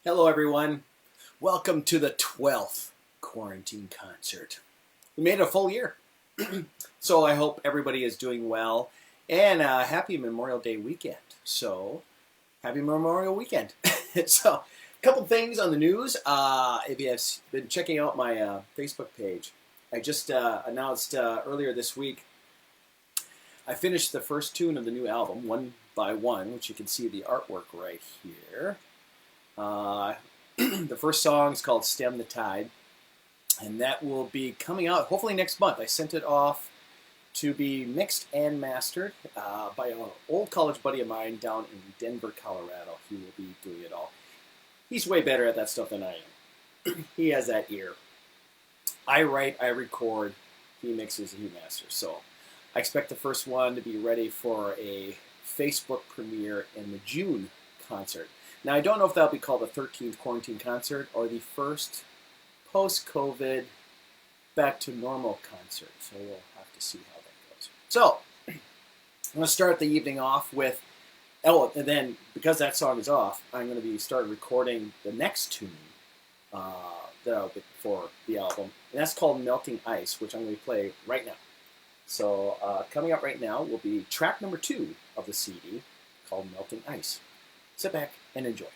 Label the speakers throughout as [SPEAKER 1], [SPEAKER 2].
[SPEAKER 1] Hello, everyone. Welcome to the 12th quarantine concert. We made it a full year. So I hope everybody is doing well and happy Memorial Day weekend. So, happy Memorial Weekend. So, a couple things on the news. If you have been checking out my Facebook page, I just announced earlier this week I finished the first tune of the new album, One by One, which you can see the artwork right here. The first song is called Stem the Tide, and that will be coming out hopefully next month. I sent it off to be mixed and mastered by an old college buddy of mine down in Denver, Colorado. He will be doing it all. He's way better at that stuff than I am. He has that ear. I write, I record, he mixes, he masters. So I expect the first one to be ready for a Facebook premiere in the June concert. Now, I don't know if that'll be called the 13th quarantine concert or the first post-COVID back to normal concert. So we'll have to see how that goes. So I'm going to start the evening off with, and then because that song is off, I'm going to be starting recording the next tune that I'll get for the album. And that's called Melting Ice, which I'm going to play right now. So coming up right now will be track number 2 of the CD called Melting Ice. Sit back and enjoy.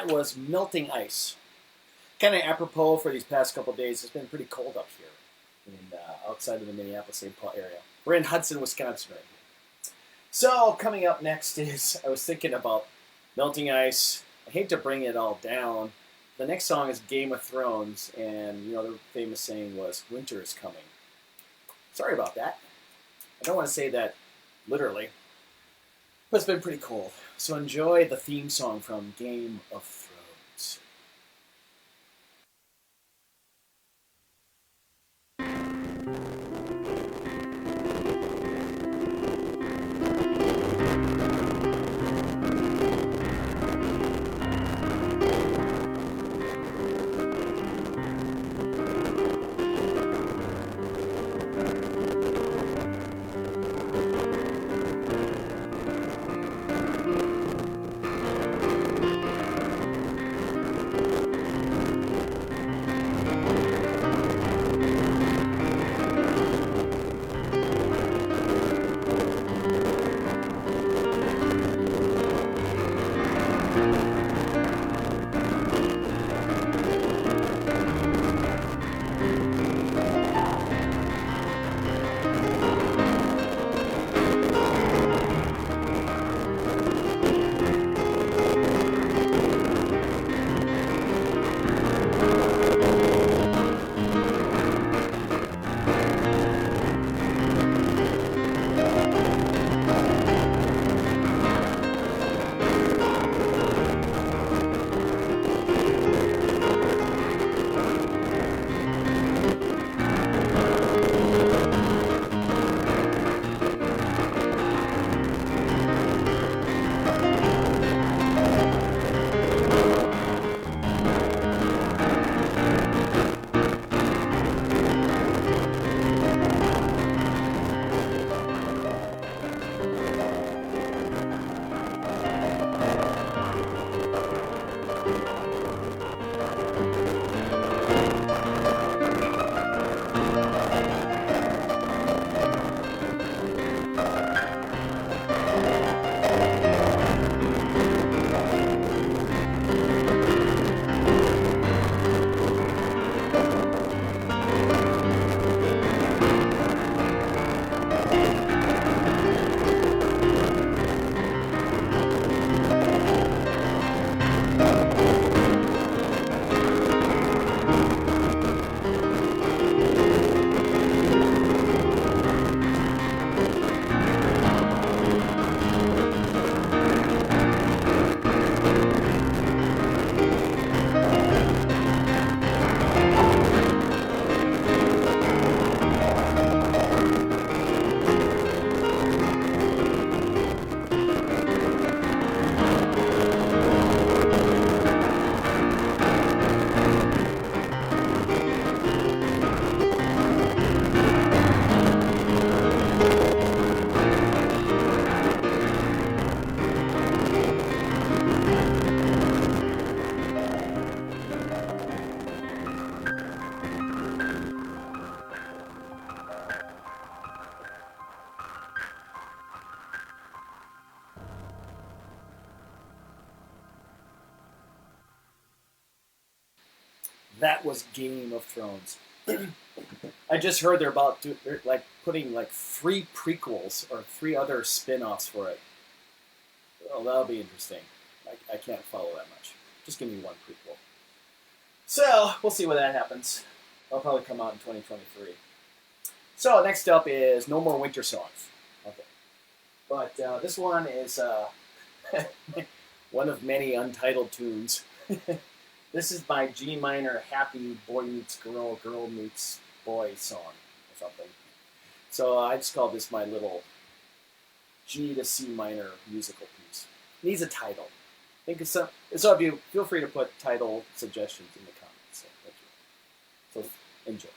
[SPEAKER 1] that was Melting Ice. Kind of apropos for these past couple days. It's been pretty cold up here in, outside of the Minneapolis-St. Paul area. We're in Hudson, Wisconsin right now. So coming up next is, I was thinking about Melting Ice. I hate to bring it all down. The next song is Game of Thrones, and the famous saying was, "Winter is coming." Sorry about that. I don't want to say that literally, but it's been pretty cold. So enjoy the theme song from Game of Thrones. That was Game of Thrones. I just heard they're like putting like 3 prequels or 3 other spin-offs for it. Well, that'll be interesting. I can't follow that much. Just give me 1 prequel. So we'll see when that happens. That'll probably come out in 2023. So next up is No More Winter Songs. Okay, but this one is one of many untitled tunes. This is my G minor happy boy meets girl, girl meets boy song or something. So I just call this my little G to C minor musical piece. It needs a title. Think of some. So if you feel free to put title suggestions in the comments. So thank you. So enjoy.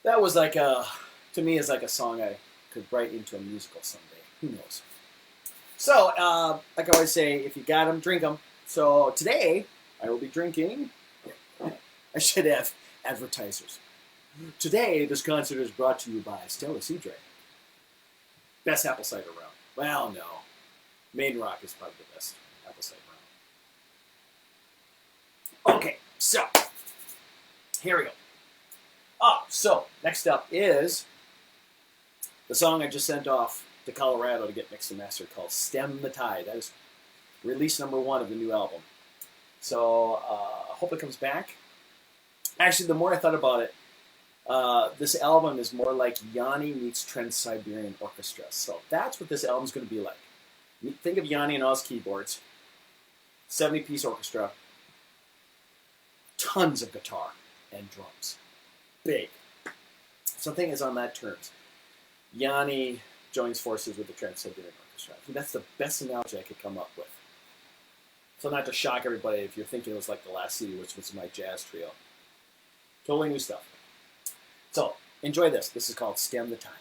[SPEAKER 1] that was like a, to me, is like a song I could write into a musical someday. Who knows? So, like I always say, if you got them, drink them. So today, I will be drinking. I should have advertisers. Today, this concert is brought to you by Stella Cedre. Best apple cider around. Well, no. Maiden Rock is probably the best apple cider around. Okay, so here we go. So next up is the song I just sent off to Colorado to get mixed and mastered called Stem the Tide. That is release number 1 of the new album. So I hope it comes back. Actually, the more I thought about it, this album is more like Yanni meets Trans-Siberian Orchestra. So that's what this album's going to be like. Think of Yanni and all his keyboards, 70-piece orchestra, tons of guitar and drums. Big. Something is on that terms. Yanni joins forces with the Trans-Siberian Orchestra. I think that's the best analogy I could come up with. So not to shock everybody if you're thinking it was like the last CD, which was my jazz trio. Totally new stuff. So enjoy this. This is called Stem the Tide.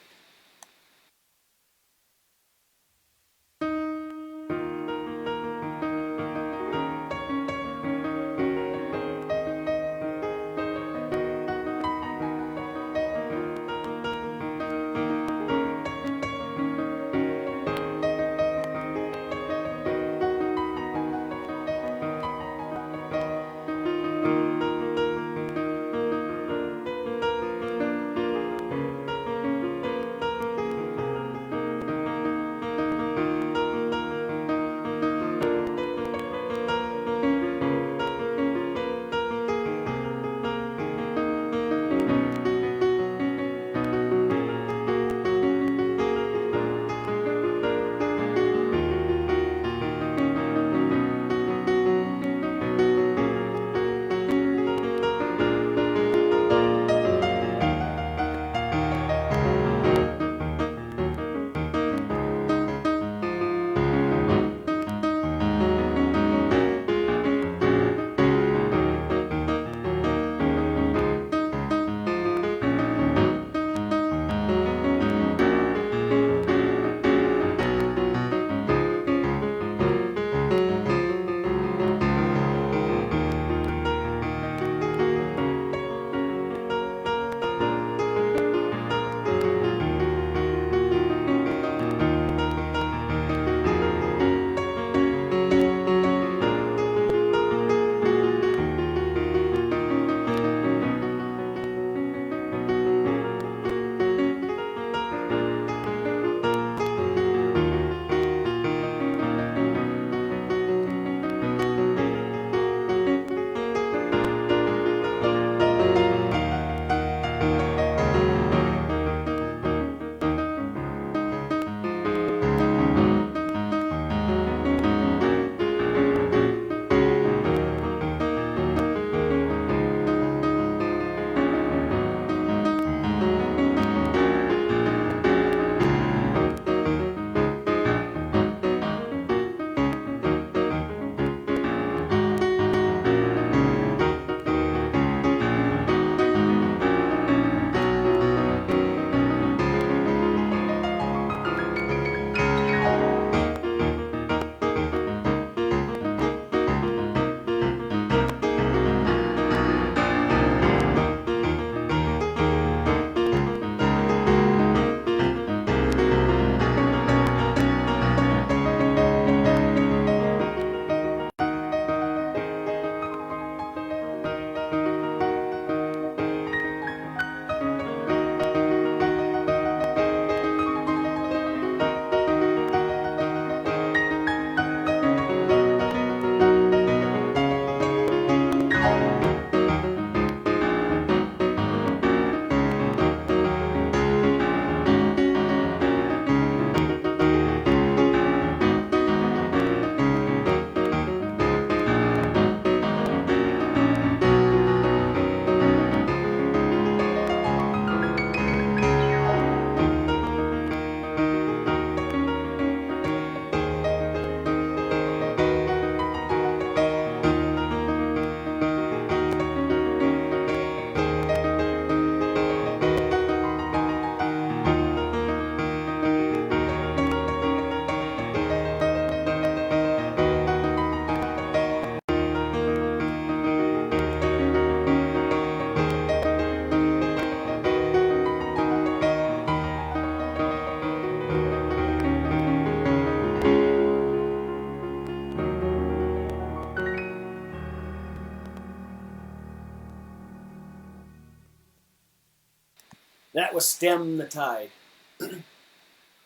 [SPEAKER 1] was Stem the Tide.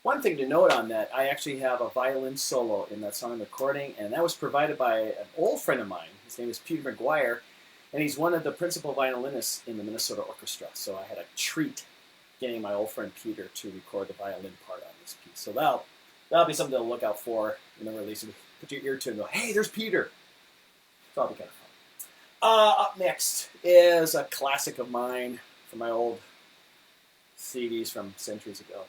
[SPEAKER 1] One thing to note on that, I actually have a violin solo in that song recording, and that was provided by an old friend of mine. His name is Peter McGuire, and he's one of the principal violinists in the Minnesota Orchestra. So I had a treat getting my old friend Peter to record the violin part on this piece. So that'll be something to look out for in the release. Put your ear to it and go, hey, there's Peter. So that'll be kind of fun. Up next is a classic of mine from my old CDs from centuries ago.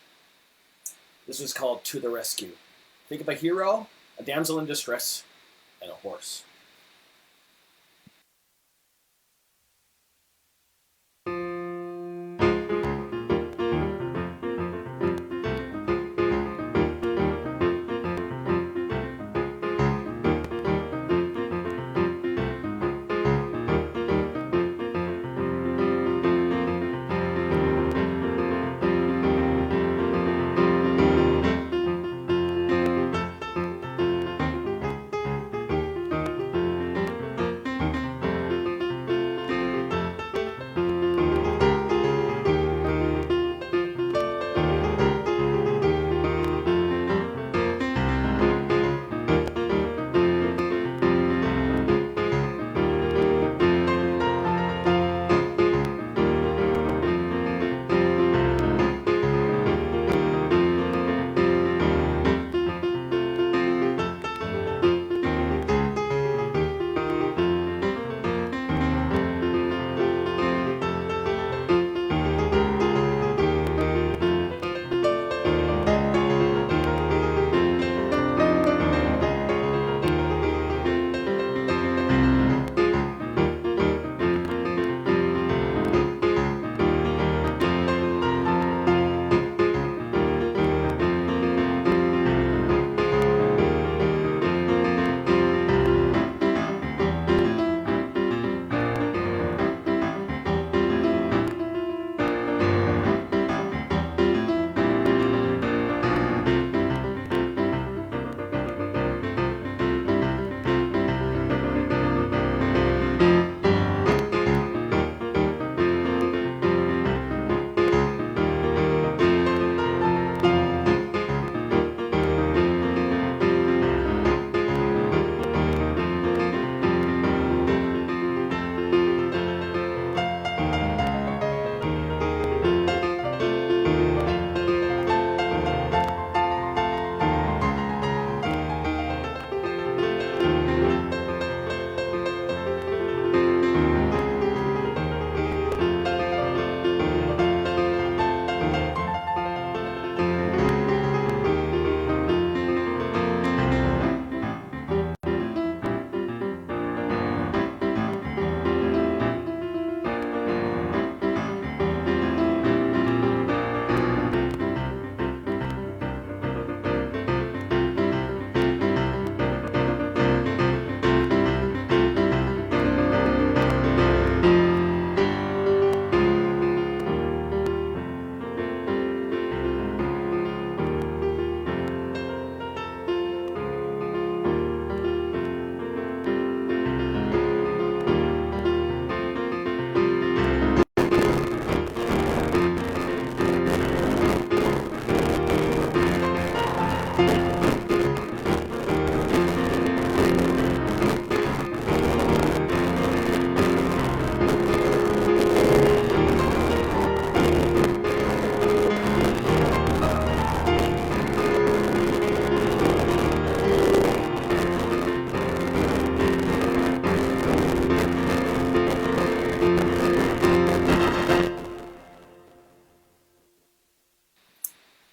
[SPEAKER 1] This was called To the Rescue. Think of a hero, a damsel in distress, and a horse.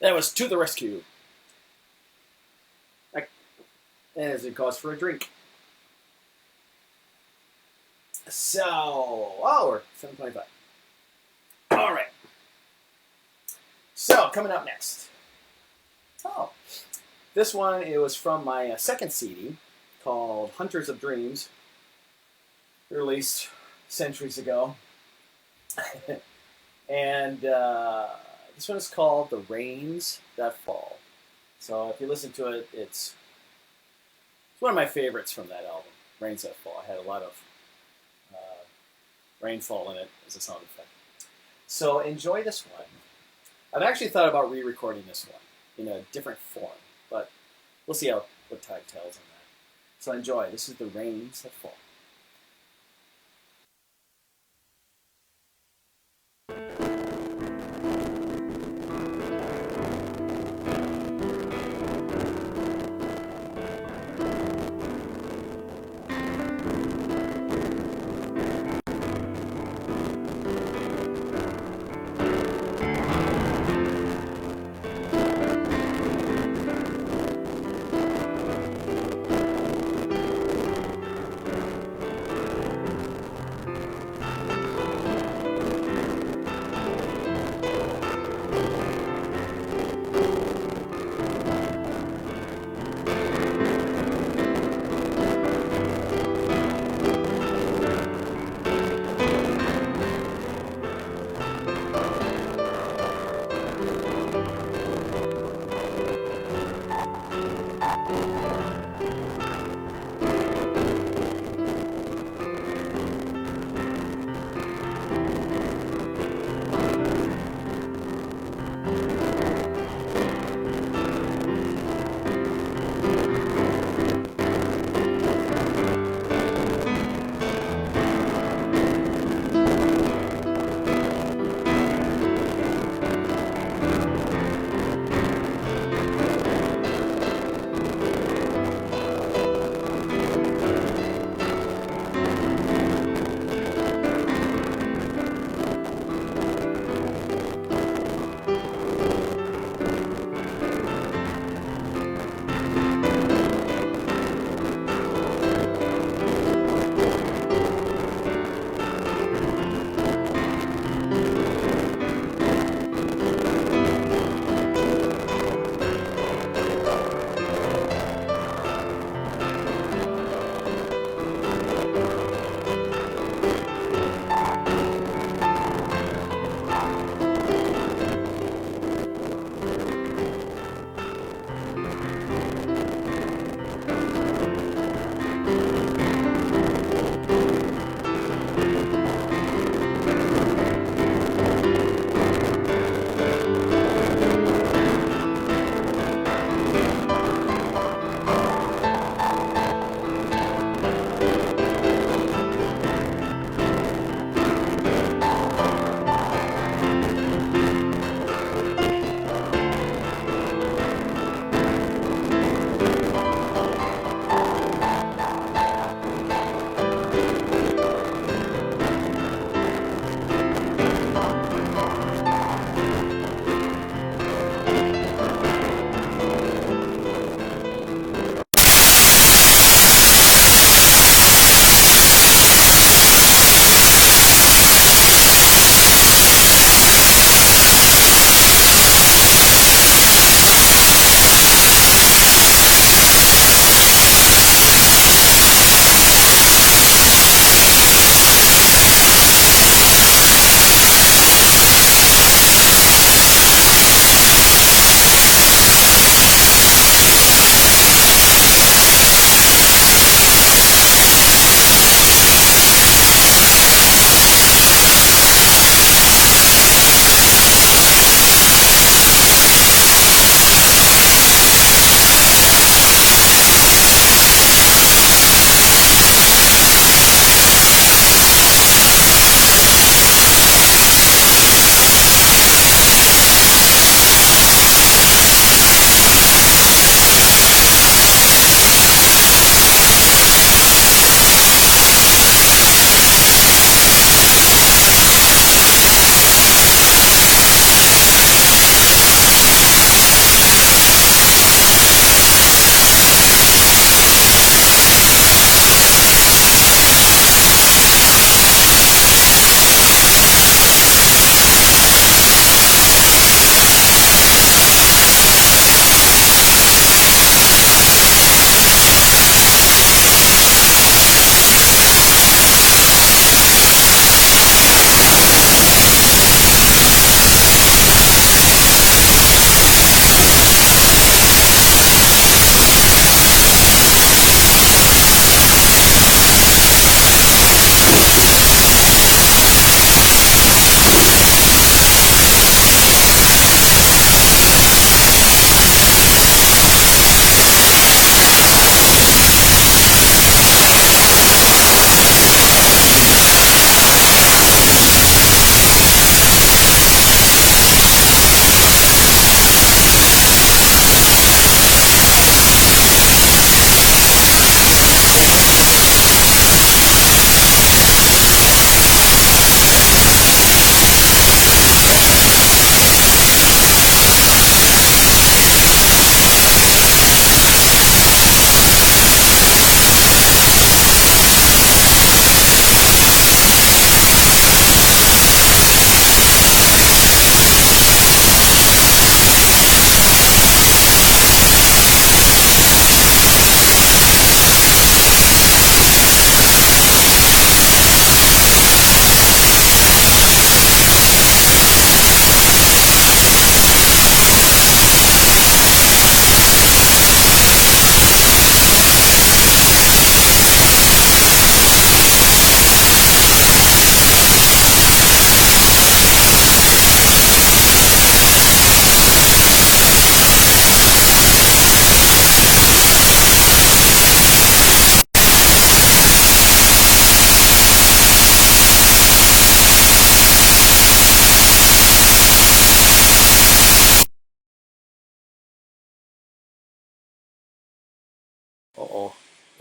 [SPEAKER 1] That was To the Rescue. As it calls for a drink. So, we're 7:25. All right. So, coming up next. This one, it was from my second CD called Hunters of Dreams, released centuries ago. And this one is called The Rains That Fall. So if you listen to it, it's one of my favorites from that album, Rains That Fall. I had a lot of rainfall in it as a sound effect. So enjoy this one. I've actually thought about re-recording this one in a different form, but we'll see what tide tells on that. So enjoy. This is the rains that fall.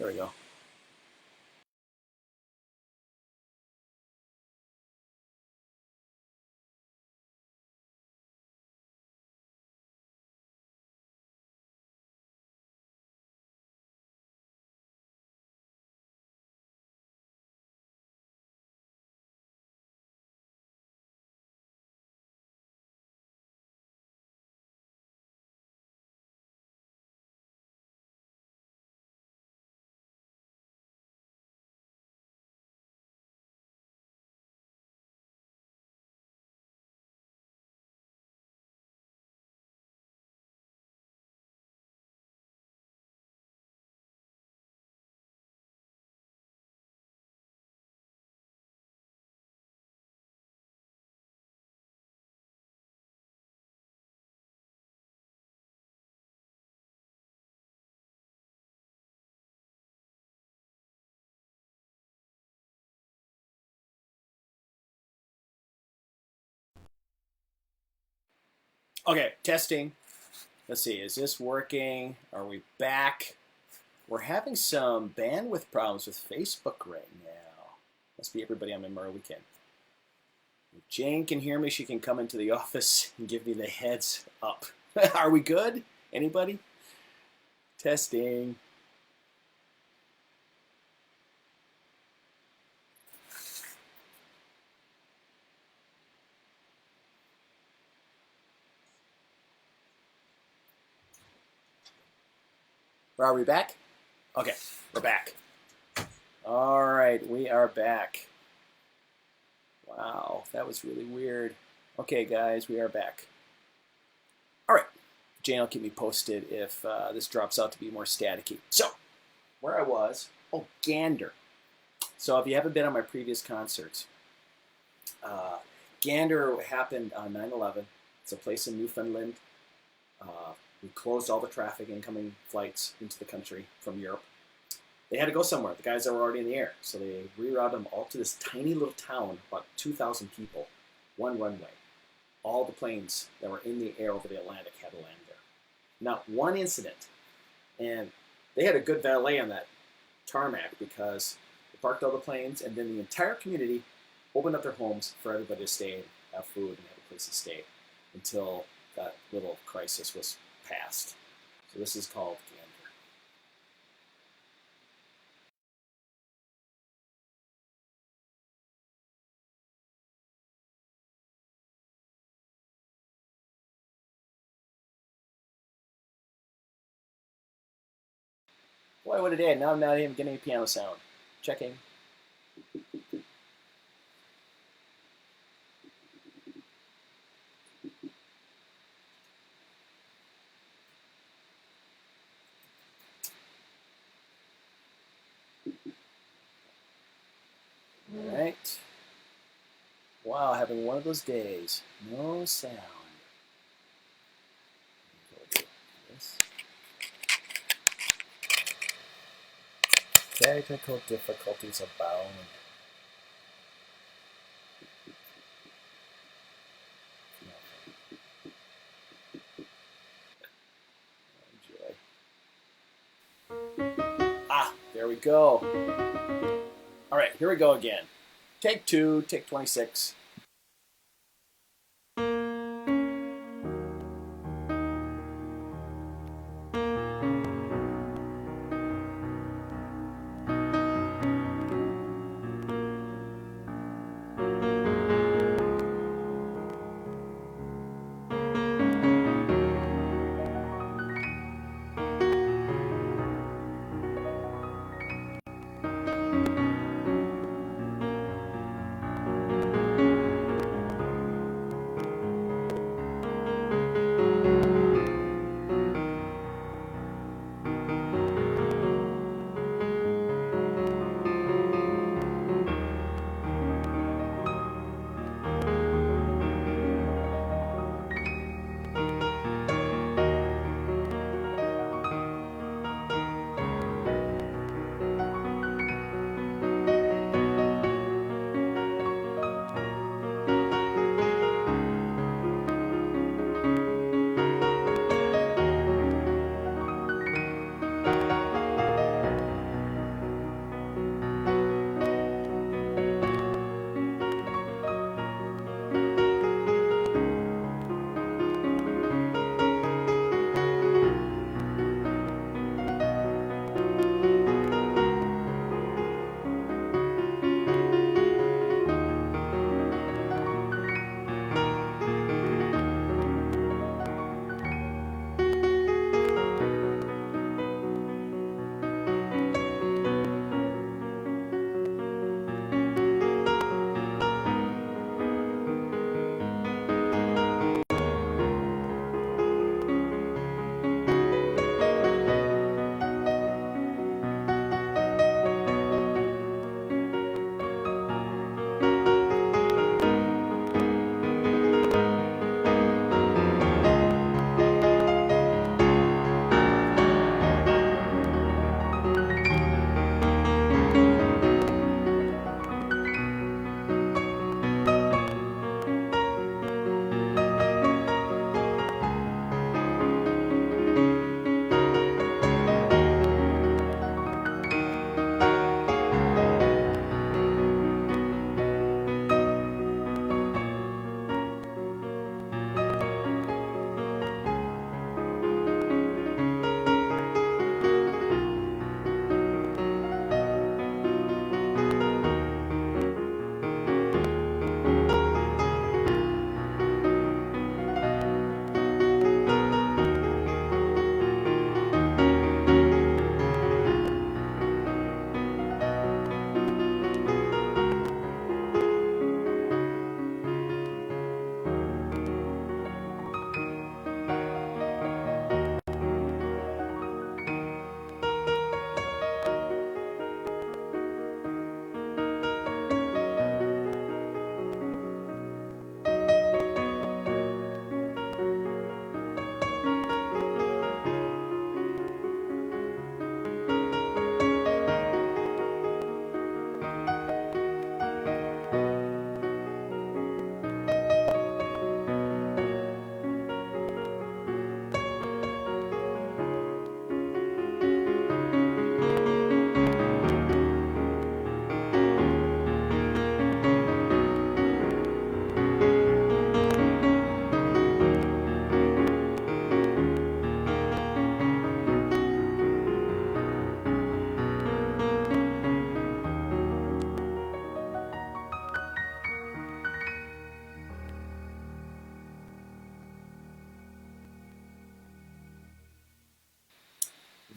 [SPEAKER 1] There we go. Okay, testing. Let's see, is this working? Are we back? We're having some bandwidth problems with Facebook right now. Must be everybody on Memorial Weekend. If Jane can hear me, she can come into the office and give me the heads up. Are we good? Anybody? Testing. Are we back? Okay, we're back. All right, we are back. Wow, that was really weird. Okay, guys, we are back. All right, Jane will keep me posted if this drops out to be more staticky. So, where I was, oh, Gander. So if you haven't been on my previous concerts, Gander happened on 9/11. It's a place in Newfoundland. We closed all the traffic incoming flights into the country from Europe. They had to go somewhere. The guys that were already in the air. So they rerouted them all to this tiny little town, about 2,000 people, one runway. All the planes that were in the air over the Atlantic had to land there. Not one incident. And they had a good valet on that tarmac because they parked all the planes, and then the entire community opened up their homes for everybody to stay and have food and have a place to stay until that little crisis was passed. So this is called Gander. Boy, what a day. Now I'm not even getting a piano sound. Checking. All right. Wow, having one of those days. No sound. This. Technical difficulties abound. Enjoy. Ah, there we go. All right, here we go again. Take 2, take 26.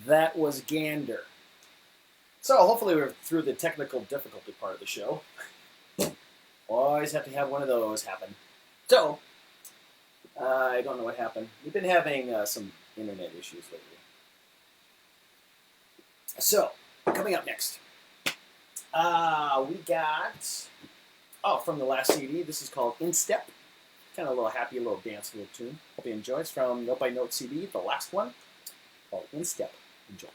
[SPEAKER 1] That was Gander. So hopefully we're through the technical difficulty part of the show. Always have to have one of those happen. So, I don't know what happened. We've been having some internet issues lately. So, coming up next, we got, from the last CD, this is called In Step. Kind of a little happy, little dance, little tune. Hope you enjoy. It's from Note by Note CD, the last one, called In Step. Enjoy.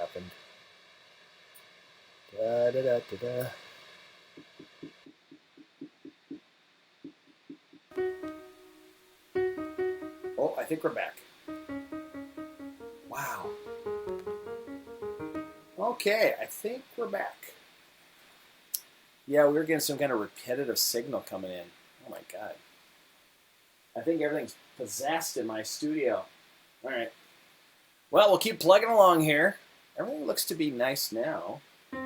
[SPEAKER 1] happened. Da, da, da, da, da. Oh, I think we're back. Wow. Okay, I think we're back. Yeah, we were getting some kind of repetitive signal coming in. Oh my god. I think everything's possessed in my studio. All right. Well, we'll keep plugging along here. Everything looks to be nice now. All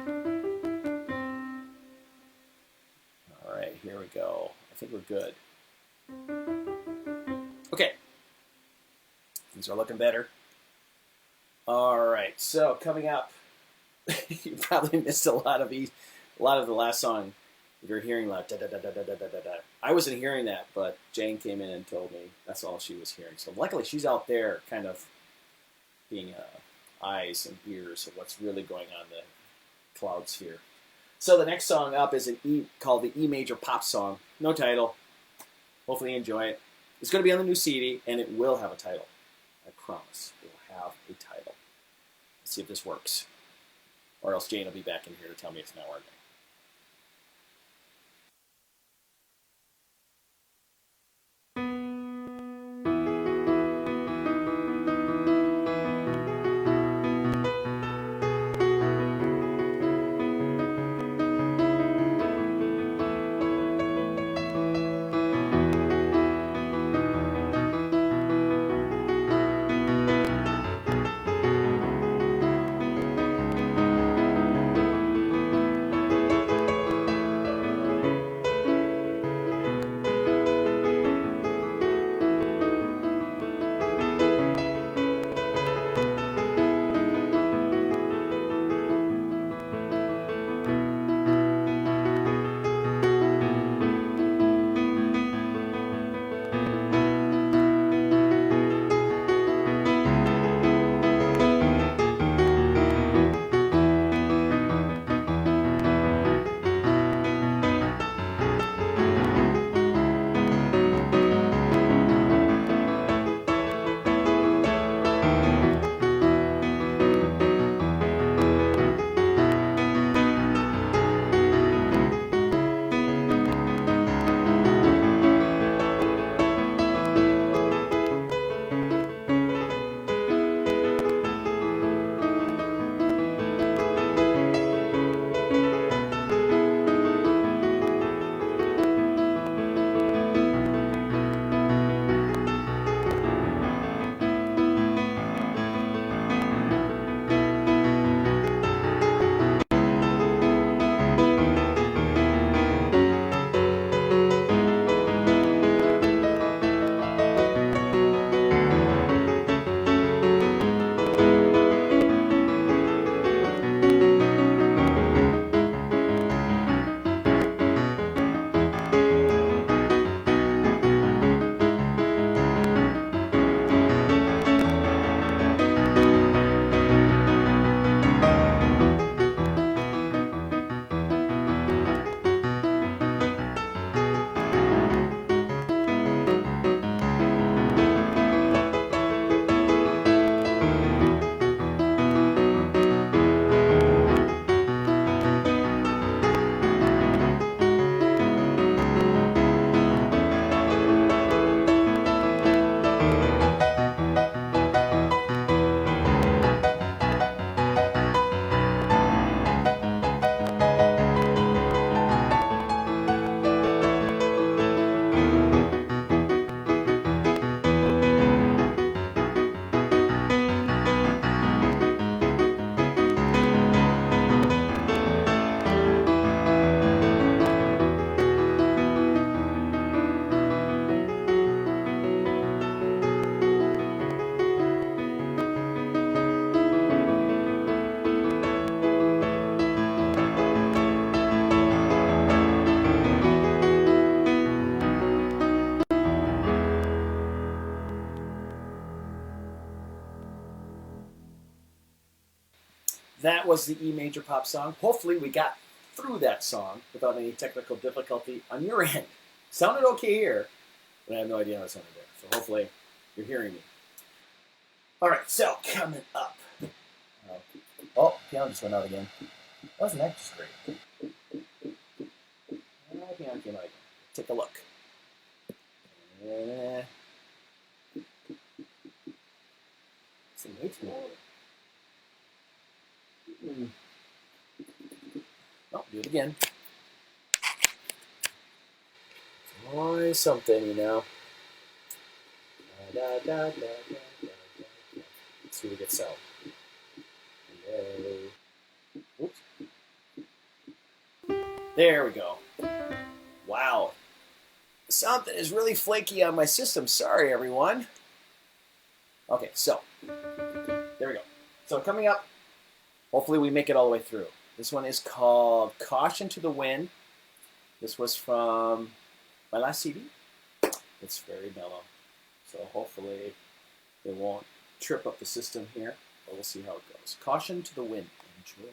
[SPEAKER 1] right, here we go. I think we're good. Okay. Things are looking better. All right, so coming up, you probably missed a lot of the last song. You're hearing like da da da da da da da da. I wasn't hearing that, but Jane came in and told me that's all she was hearing. So luckily, she's out there, kind of being eyes and ears of what's really going on in the cloud sphere. So the next song up is called the E major pop song. No title. Hopefully you enjoy it. It's going to be on the new CD, and it will have a title. I promise it will have a title. Let's see if this works. Or else Jane will be back in here to tell me it's not working. That was the E major pop song. Hopefully we got through that song without any technical difficulty on your end. Sounded okay here, but I have no idea how it sounded there. So hopefully you're hearing me. All right, so coming up. piano just went out again. Wasn't that just great? Piano came out again. Take a look. Some weights more. Oh, do it again. It's always something, you know. Da, da, da, da, da, da. Let's see what we get sound. Oops. There we go. Wow. Something is really flaky on my system. Sorry, everyone. Okay, so there we go. So coming up, hopefully we make it all the way through. This one is called Caution to the Wind. This was from my last CD. It's very mellow. So hopefully it won't trip up the system here, but we'll see how it goes. Caution to the Wind. Enjoy.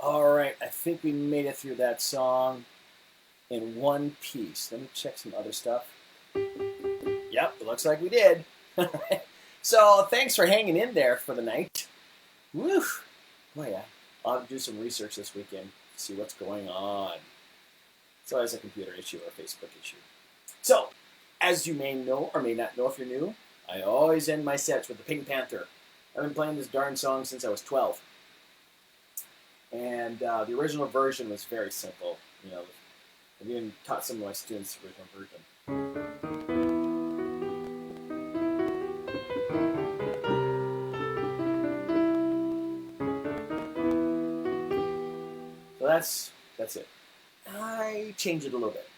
[SPEAKER 1] All right, I think we made it through that song in one piece. Let me check some other stuff. Yep, it looks like we did. So thanks for hanging in there for the night. Woo! Oh yeah, I'll have to do some research this weekend, see what's going on. It's always a computer issue or a Facebook issue. So, as you may know or may not know if you're new, I always end my sets with the Pink Panther. I've been playing this darn song since I was 12. And the original version was very simple. You know, I've even taught some of my students the original version. So that's it. I changed it a little bit.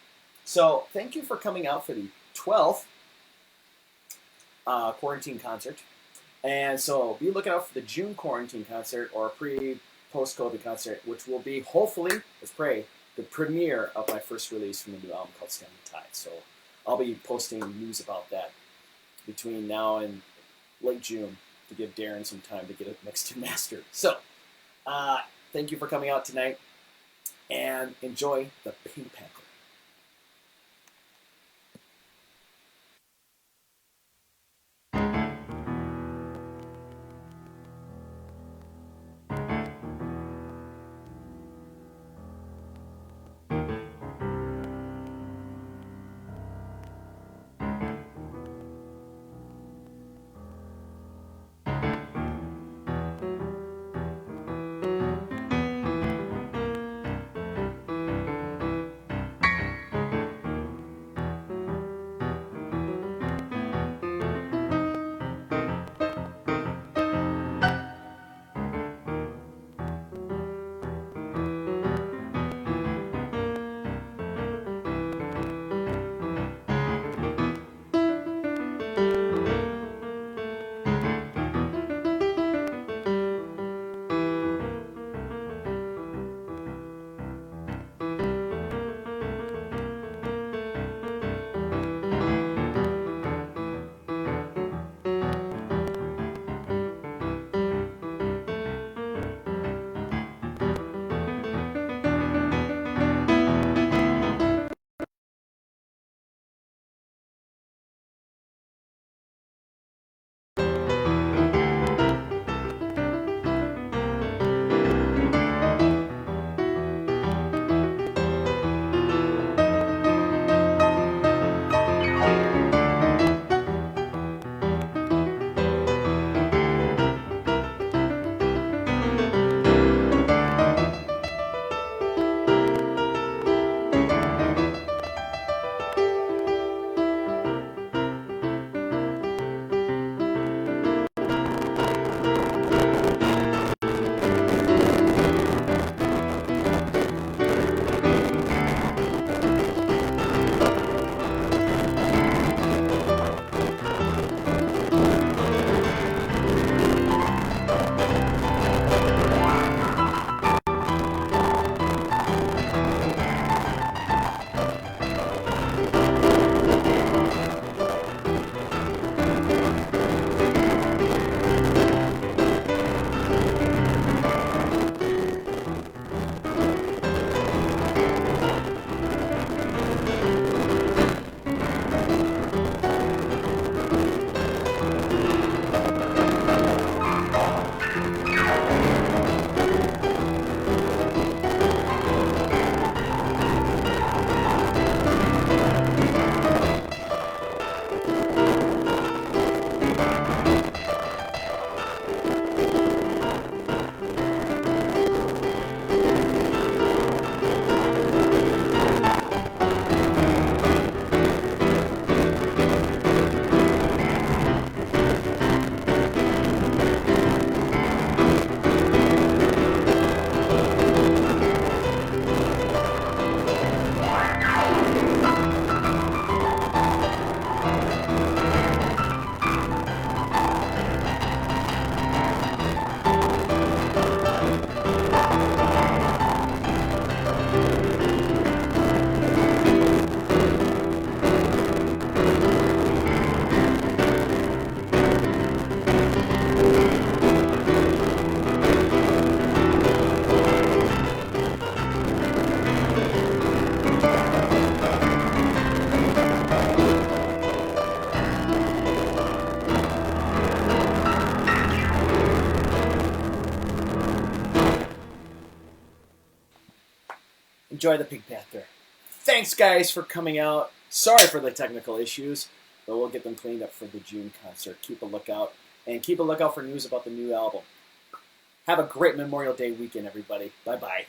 [SPEAKER 1] So thank you for coming out for the 12th quarantine concert. And so be looking out for the June quarantine concert or post-COVID concert, which will be, hopefully, let's pray, the premiere of my first release from the new album called Stem the Tide. So I'll be posting news about that between now and late June to give Darren some time to get it mixed and mastered. So thank you for coming out tonight, and enjoy the Pink Panther. Enjoy the Pink Panther. Thanks, guys, for coming out. Sorry for the technical issues, but we'll get them cleaned up for the June concert. Keep a lookout, and keep a lookout for news about the new album. Have a great Memorial Day weekend, everybody. Bye-bye.